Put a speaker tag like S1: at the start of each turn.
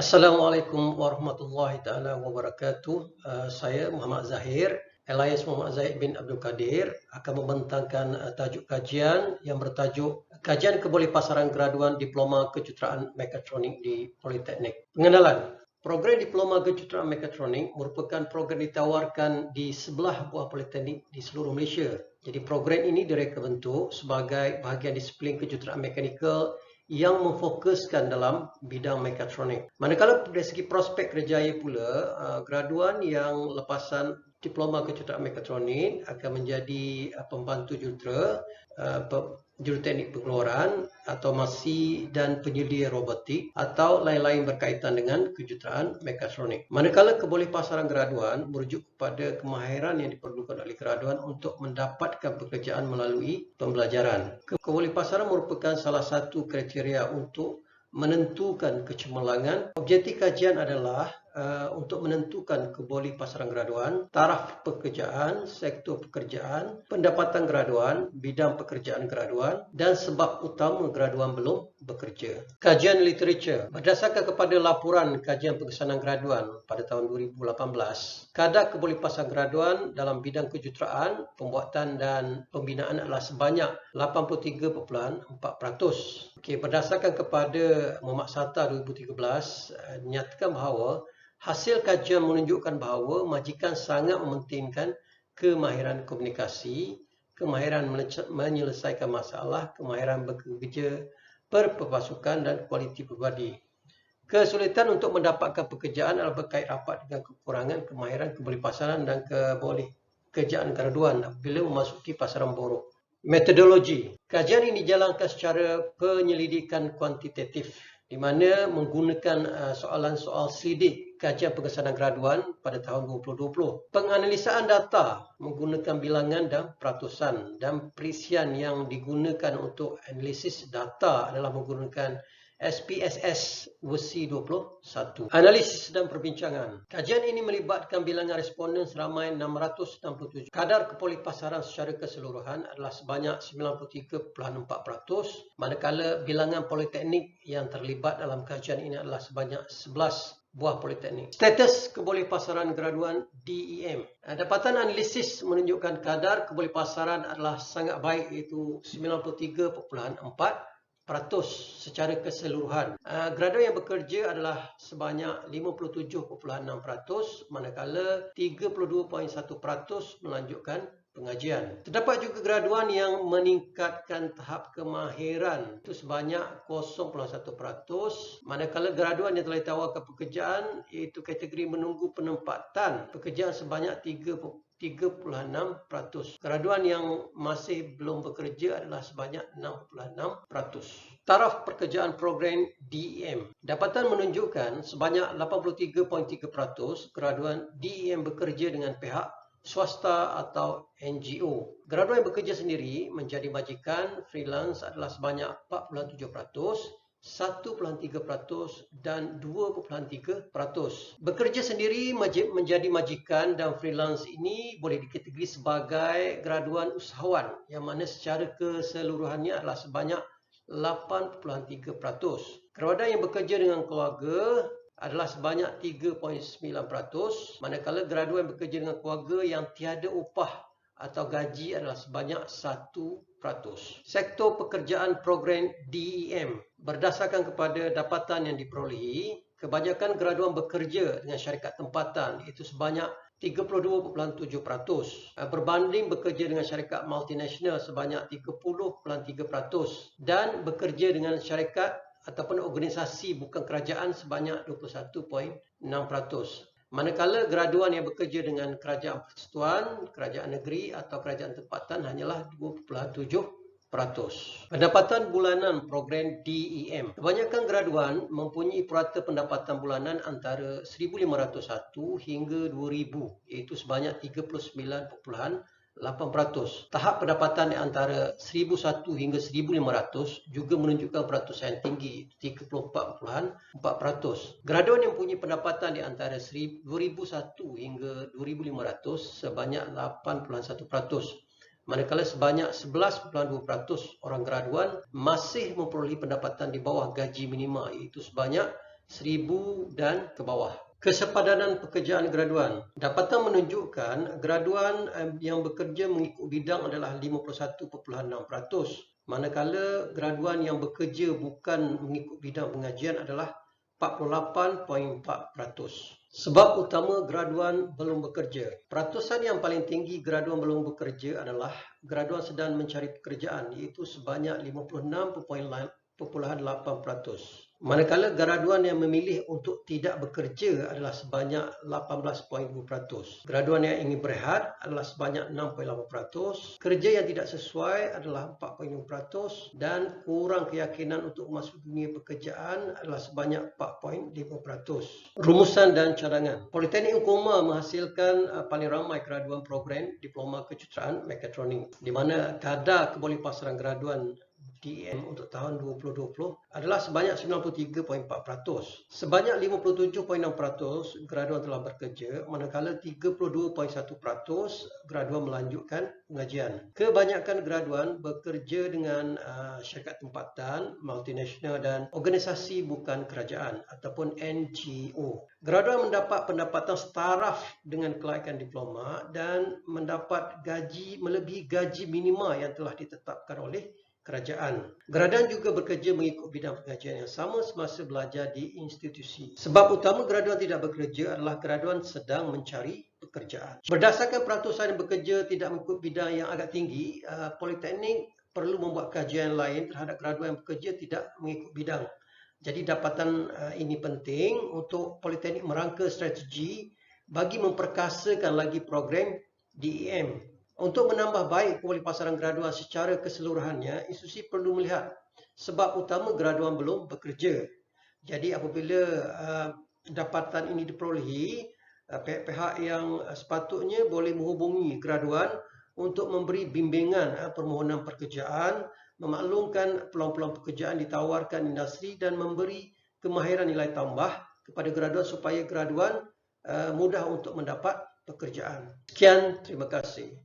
S1: Assalamualaikum warahmatullahi taala wabarakatuh. Saya Muhammad Zahir, Elias Muhammad Zahid bin Abdul Kadir akan membentangkan tajuk kajian yang bertajuk Kajian Kebolehpasaran Graduan Diploma Kejuruteraan Mekatronik di Politeknik. Pengenalan. Program Diploma Kejuruteraan Mekatronik merupakan program ditawarkan di sebelah buah politeknik di seluruh Malaysia. Jadi program ini direka bentuk sebagai bahagian disiplin kejuruteraan mekanikal yang memfokuskan dalam bidang mekatronik. Manakala dari segi prospek kerjaya pula, graduan yang lepasan diploma kejuruteraan mekatronik akan menjadi pembantu jurutera, juruteknik pengeluaran, automasi dan penyedia robotik atau lain-lain berkaitan dengan kejuruteraan mekatronik. Manakala kebolehpasaran graduan merujuk kepada kemahiran yang diperlukan oleh graduan untuk mendapatkan pekerjaan melalui pembelajaran. Kebolehpasaran merupakan salah satu kriteria untuk menentukan kecemerlangan. Objektif kajian adalah untuk menentukan kebolehpasaran graduan, taraf pekerjaan, sektor pekerjaan, pendapatan graduan, bidang pekerjaan graduan dan sebab utama graduan belum bekerja. Kajian literatur. Berdasarkan kepada laporan kajian pengesanan graduan pada tahun 2018, kadar kebolehpasaran graduan dalam bidang kejuruteraan, pembuatan dan pembinaan adalah sebanyak 83.4%. Berdasarkan kepada Muhammad Sata 2013, dinyatakan bahawa hasil kajian menunjukkan bahawa majikan sangat mementingkan kemahiran komunikasi, kemahiran menyelesaikan masalah, kemahiran bekerja berpasukan dan kualiti pribadi. Kesulitan untuk mendapatkan pekerjaan adalah berkait rapat dengan kekurangan kemahiran kebolehpasaran dan kerjaan graduan apabila memasuki pasaran buruk. Metodologi. Kajian ini dijalankan secara penyelidikan kuantitatif di mana menggunakan soalan-soal selidik kajian pengesanan graduan pada tahun 2020. Penganalisaan data menggunakan bilangan dan peratusan dan perisian yang digunakan untuk analisis data adalah menggunakan SPSS versi 21. Analisis dan perbincangan. Kajian ini melibatkan bilangan responden seramai 667. Kadar kebolehpasaran secara keseluruhan adalah sebanyak 93.4%, manakala bilangan politeknik yang terlibat dalam kajian ini adalah sebanyak 11 buah politeknik. Status kebolehpasaran graduan DEM. Dapatan analisis menunjukkan kadar kebolehpasaran adalah sangat baik, iaitu 93.4% secara keseluruhan. Graduan yang bekerja adalah sebanyak 57.6%, manakala 32.1% melanjutkan pengajian. Terdapat juga graduan yang meningkatkan tahap kemahiran, itu sebanyak 0.1%, manakala graduan yang telah ditawarkan pekerjaan iaitu kategori menunggu penempatan pekerjaan sebanyak 3.6%. Graduan yang masih belum bekerja adalah sebanyak 6.6%. Taraf pekerjaan program DEM. Dapatan menunjukkan sebanyak 83.3% graduan DEM bekerja dengan pihak swasta atau NGO. Graduan yang bekerja sendiri menjadi majikan freelance adalah sebanyak 4.7%, 1.3% dan 2.3%. Bekerja sendiri menjadi majikan dan freelance ini boleh dikategori sebagai graduan usahawan yang mana secara keseluruhannya adalah sebanyak 8.3%. Graduan yang bekerja dengan keluarga adalah sebanyak 3.9%, manakala graduan yang bekerja dengan keluarga yang tiada upah atau gaji adalah sebanyak 1%. Sektor pekerjaan program DEM. Berdasarkan kepada dapatan yang diperolehi, kebanyakan graduan bekerja dengan syarikat tempatan, iaitu sebanyak 32.7%, berbanding bekerja dengan syarikat multinasional sebanyak 30.3%, dan bekerja dengan syarikat ataupun organisasi bukan kerajaan sebanyak 21.6%. Manakala graduan yang bekerja dengan kerajaan persekutuan, kerajaan negeri atau kerajaan tempatan hanyalah 2.7%. Pendapatan bulanan program DEM. Kebanyakan graduan mempunyai purata pendapatan bulanan antara 1,501 hingga 2,000, iaitu sebanyak 39.8%. Tahap pendapatan di antara 1,001 hingga 1,500 juga menunjukkan peratusan yang tinggi, 34.4%. Graduan yang mempunyai pendapatan di antara 2,001 hingga 2,500 sebanyak 8.1%. Manakala sebanyak 11.2% orang graduan masih memperoleh pendapatan di bawah gaji minima, iaitu sebanyak 1,000 dan ke bawah. Kesepadanan pekerjaan graduan. Dapatan menunjukkan graduan yang bekerja mengikut bidang adalah 51.6%, manakala graduan yang bekerja bukan mengikut bidang pengajian adalah 48.4%. Sebab utama graduan belum bekerja. Peratusan yang paling tinggi graduan belum bekerja adalah graduan sedang mencari pekerjaan, iaitu sebanyak 56.8%. Manakala graduan yang memilih untuk tidak bekerja adalah sebanyak 18.2%. Graduan yang ingin berehat adalah sebanyak 6.8%. Kerja yang tidak sesuai adalah 4.5%. Dan kurang keyakinan untuk masuk dunia pekerjaan adalah sebanyak 4.5%. Rumusan dan cadangan. Politeknik Nkoma menghasilkan paling ramai graduan program Diploma Kejuruteraan Mekatronik, di mana kadar kebolehpasaran graduan DEM untuk tahun 2020 adalah sebanyak 93.4%. Sebanyak 57.6% graduan telah bekerja, manakala 32.1% graduan melanjutkan pengajian. Kebanyakan graduan bekerja dengan syarikat tempatan, multinasional dan organisasi bukan kerajaan ataupun NGO. Graduan mendapat pendapatan setaraf dengan kelaikan diploma dan mendapat gaji melebihi gaji minima yang telah ditetapkan oleh kerajaan. Graduan juga bekerja mengikut bidang pengajian yang sama semasa belajar di institusi. Sebab utama graduan tidak bekerja adalah graduan sedang mencari pekerjaan. Berdasarkan peratusan yang bekerja tidak mengikut bidang yang agak tinggi, Politeknik perlu membuat kajian lain terhadap graduan yang bekerja tidak mengikut bidang. Jadi dapatan ini penting untuk Politeknik merangka strategi bagi memperkasakan lagi program DEM. Untuk menambah baik kebolehpasaran graduan secara keseluruhannya, institusi perlu melihat sebab utama graduan belum bekerja. Jadi apabila dapatan ini diperolehi, pihak-pihak yang sepatutnya boleh menghubungi graduan untuk memberi bimbingan permohonan pekerjaan, memaklumkan peluang-peluang pekerjaan ditawarkan industri dan memberi kemahiran nilai tambah kepada graduan supaya graduan mudah untuk mendapat pekerjaan. Sekian, terima kasih.